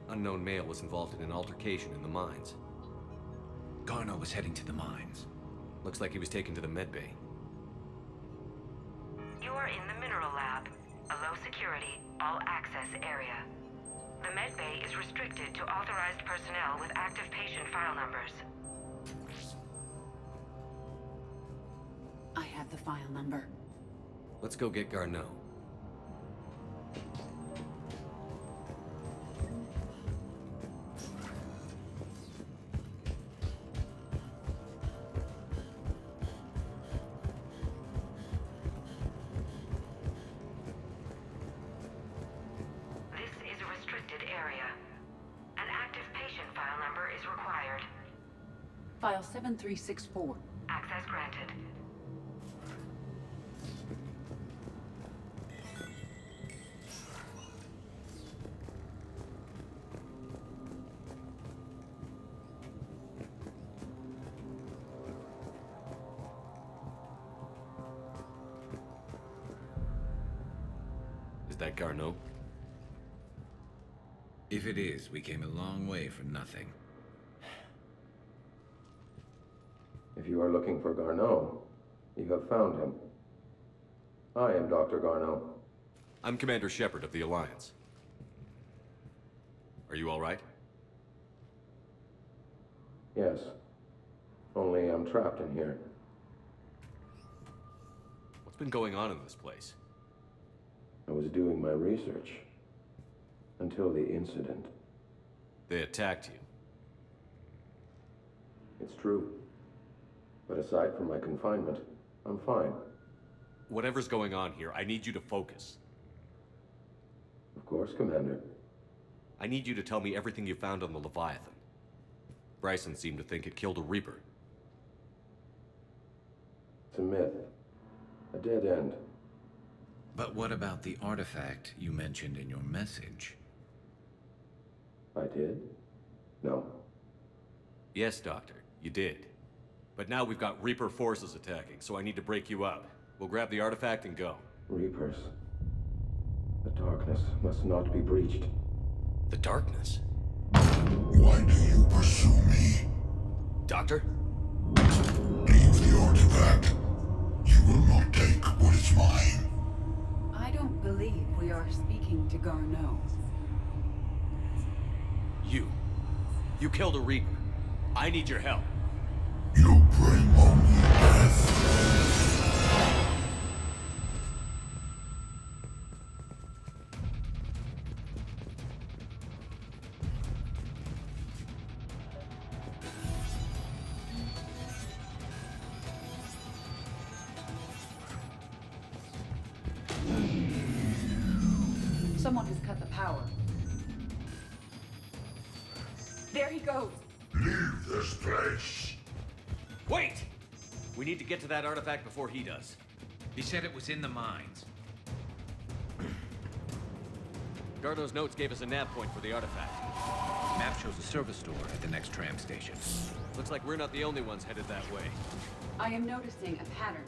Speaker 4: Unknown male was involved in an altercation in the mines.
Speaker 10: Garno was heading to the mines.
Speaker 4: Looks like he was taken to the medbay.
Speaker 20: You are in the mineral lab, a low security, all access area. The medbay is restricted to authorized personnel with active patient file numbers.
Speaker 9: I have the file number.
Speaker 4: Let's go get Garneau.
Speaker 20: This is a restricted area. An active patient file number is required.
Speaker 9: File 7364.
Speaker 20: Access granted.
Speaker 4: Is that Garneau?
Speaker 10: If it is, we came a long way for nothing.
Speaker 21: If you are looking for Garneau, you have found him. I am Dr. Garneau.
Speaker 4: I'm Commander Shepard of the Alliance. Are you all right?
Speaker 21: Yes. Only I'm trapped in here.
Speaker 4: What's been going on in this place?
Speaker 21: I was doing my research. Until the incident.
Speaker 4: They attacked you.
Speaker 21: It's true. But aside from my confinement, I'm fine.
Speaker 4: Whatever's going on here, I need you to focus.
Speaker 21: Of course, Commander.
Speaker 4: I need you to tell me everything you found on the Leviathan. Bryson seemed to think it killed a Reaper.
Speaker 21: It's a myth. A dead end.
Speaker 10: But what about the artifact you mentioned in your message?
Speaker 21: I did? No.
Speaker 4: Yes, Doctor, you did. But now we've got Reaper forces attacking, so I need to break you up. We'll grab the artifact and go.
Speaker 21: Reapers. The darkness must not be breached.
Speaker 4: The darkness?
Speaker 22: Why do you pursue me?
Speaker 4: Doctor?
Speaker 22: Leave the artifact. You will not take what is mine.
Speaker 9: I don't believe we are speaking to Garneau.
Speaker 4: You killed a Reaper. I need your help.
Speaker 22: You bring only death.
Speaker 9: Someone has cut the power. There he goes.
Speaker 22: Leave this place.
Speaker 4: Wait! We need to get to that artifact before he does.
Speaker 10: He said it was in the mines.
Speaker 4: Garneau's notes gave us a nav point for the artifact.
Speaker 10: Map shows a service store at the next tram station.
Speaker 4: Looks like we're not the only ones headed that way.
Speaker 9: I am noticing a pattern.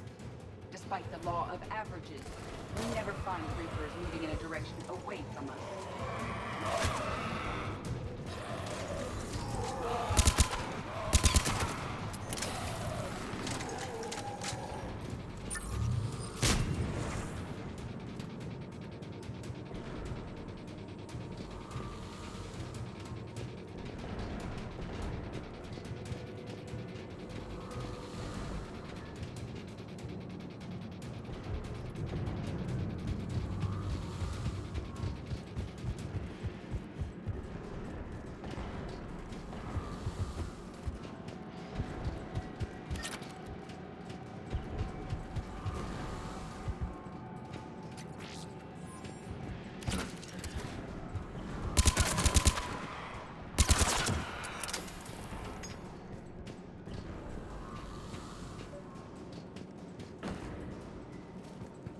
Speaker 9: Despite the law of averages, we never find Reapers moving in a direction away from us.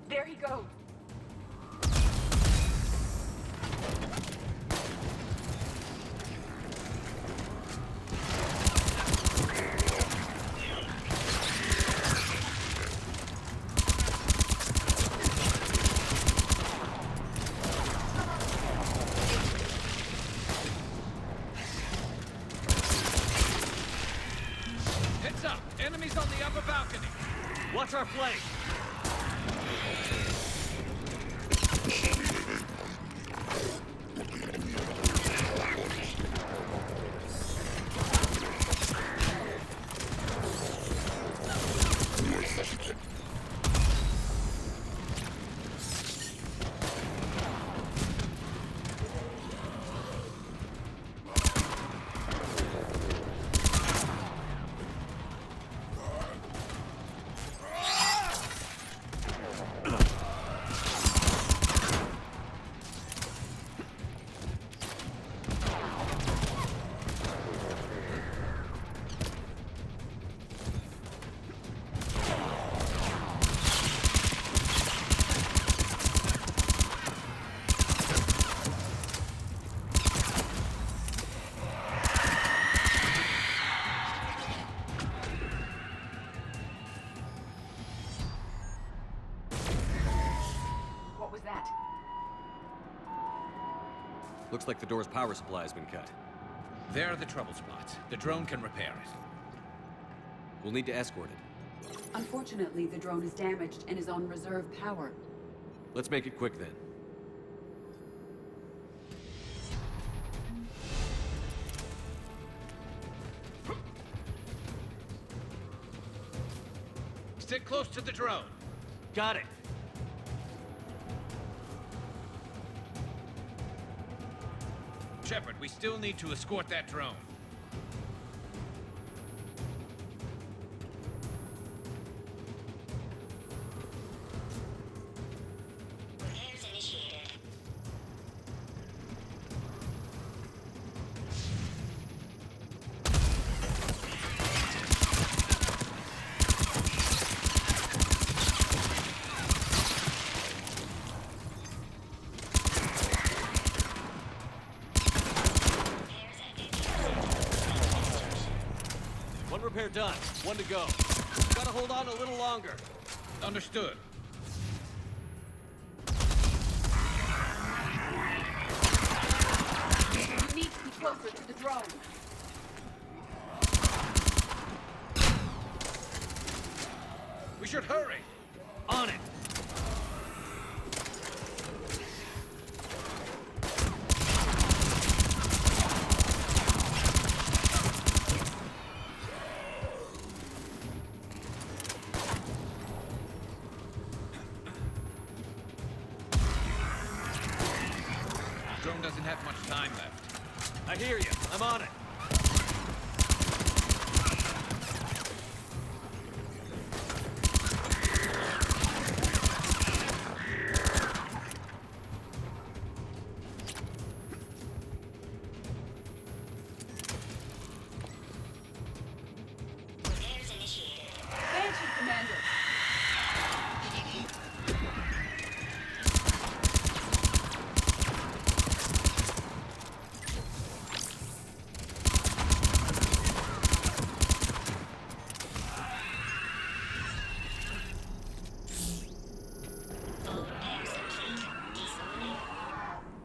Speaker 9: There he goes.
Speaker 10: Heads up! Enemies on the upper balcony!
Speaker 4: Watch our flank! Looks like the door's power supply has been cut.
Speaker 10: There are the trouble spots. The drone can repair it.
Speaker 4: We'll need to escort it.
Speaker 9: Unfortunately, the drone is damaged and is on reserve power.
Speaker 4: Let's make it quick then.
Speaker 10: Stick close to the drone.
Speaker 4: Got it.
Speaker 10: Shepard, we still need to escort that drone.
Speaker 20: Repairs initiated.
Speaker 4: One repair done. One to go. Gotta hold on a little longer.
Speaker 10: Understood.
Speaker 9: You need to be closer to the drone.
Speaker 10: We should hurry.
Speaker 4: On it.
Speaker 10: Drone doesn't have much time left.
Speaker 4: I hear you. I'm on it.
Speaker 20: Repairs initiated.
Speaker 9: Banshee, Commander.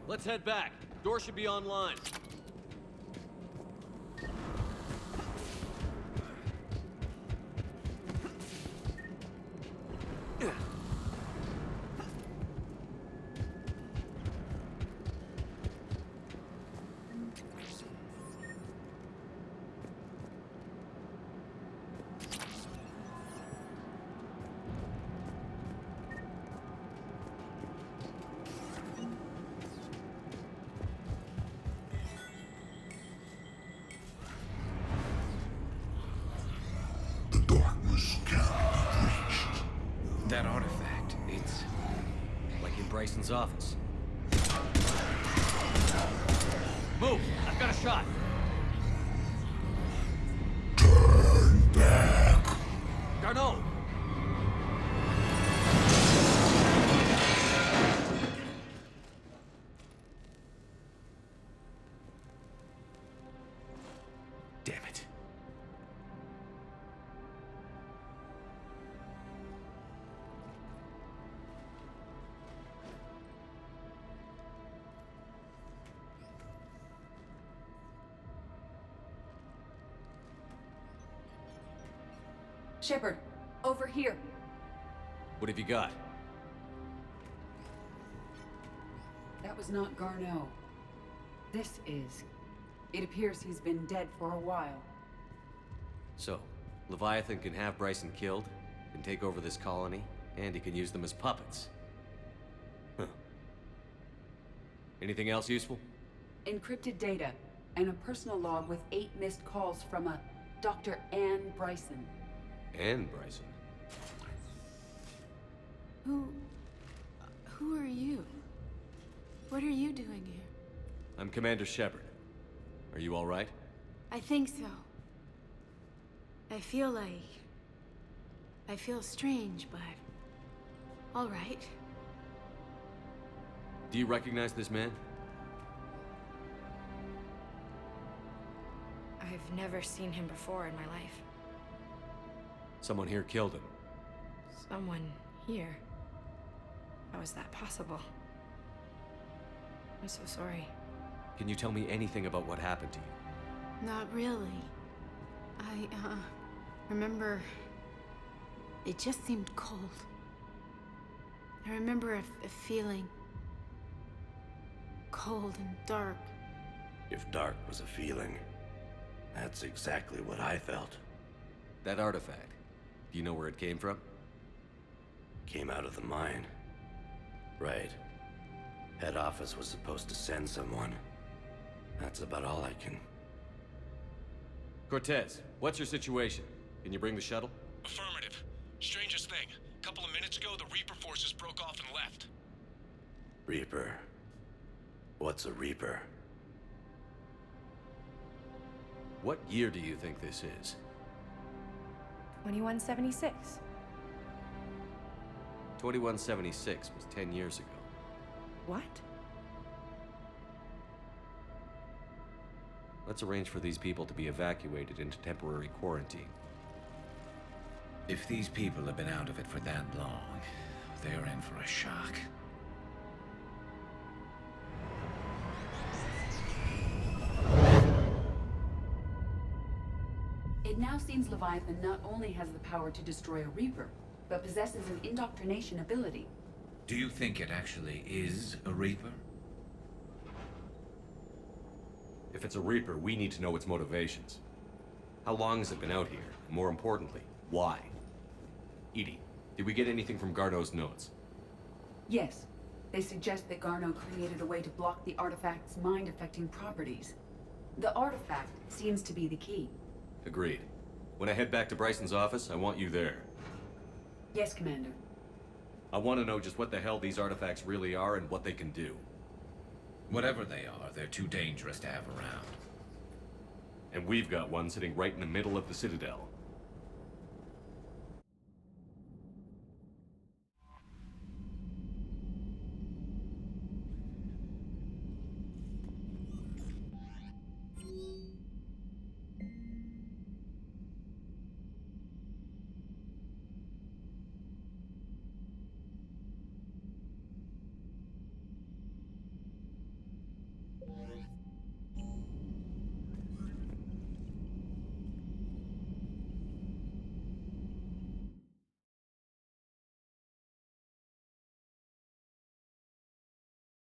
Speaker 4: Let's head back. Door should be online.
Speaker 22: The darkness can't be reached.
Speaker 10: That artifact, it's...
Speaker 4: Like in Bryson's office. Move! I've got a shot!
Speaker 22: Turn back.
Speaker 4: Garneau!
Speaker 10: Damn it.
Speaker 9: Shepard, over here.
Speaker 4: What have you got?
Speaker 9: That was not Garneau. This is. It appears he's been dead for a while.
Speaker 4: So, Leviathan can have Bryson killed, can take over this colony, and he can use them as puppets. Huh. Anything else useful?
Speaker 9: Encrypted data, and a personal log with 8 missed calls from a Dr. Ann Bryson.
Speaker 4: And Bryson.
Speaker 2: Who are you? What are you doing here?
Speaker 4: I'm Commander Shepard. Are you all right?
Speaker 2: I think so. I feel strange, but... all right.
Speaker 4: Do you recognize this man?
Speaker 3: I've never seen him before in my life.
Speaker 4: Someone here killed him.
Speaker 3: Someone here? How is that possible? I'm so sorry.
Speaker 4: Can you tell me anything about what happened to you?
Speaker 2: Not really.
Speaker 7: remember... it just seemed cold. I remember a feeling... cold and dark.
Speaker 8: If dark was a feeling, that's exactly what I felt.
Speaker 4: That artifact, do you know where it came from?
Speaker 8: Came out of the mine. Right. Head office was supposed to send someone. That's about all I can...
Speaker 4: Cortez, what's your situation? Can you bring the shuttle?
Speaker 23: Affirmative. Strangest thing. A couple of minutes ago, the Reaper forces broke off and left.
Speaker 8: Reaper. What's a Reaper?
Speaker 4: What year do you think this is?
Speaker 19: 2176.
Speaker 4: 2176 was 10 years ago.
Speaker 19: What?
Speaker 4: Let's arrange for these people to be evacuated into temporary quarantine.
Speaker 10: If these people have been out of it for that long, they're in for a shock.
Speaker 9: It now seems Leviathan not only has the power to destroy a Reaper, but possesses an indoctrination ability.
Speaker 10: Do you think it actually is a Reaper?
Speaker 4: If it's a Reaper, we need to know its motivations. How long has it been out here? And more importantly, why? Edie, did we get anything from Garneau's notes?
Speaker 9: Yes. They suggest that Garneau created a way to block the artifact's mind-affecting properties. The artifact seems to be the key.
Speaker 4: Agreed. When I head back to Bryson's office, I want you there.
Speaker 9: Yes, Commander.
Speaker 4: I want to know just what the hell these artifacts really are and what they can do.
Speaker 10: Whatever they are, they're too dangerous to have around.
Speaker 4: And we've got one sitting right in the middle of the Citadel.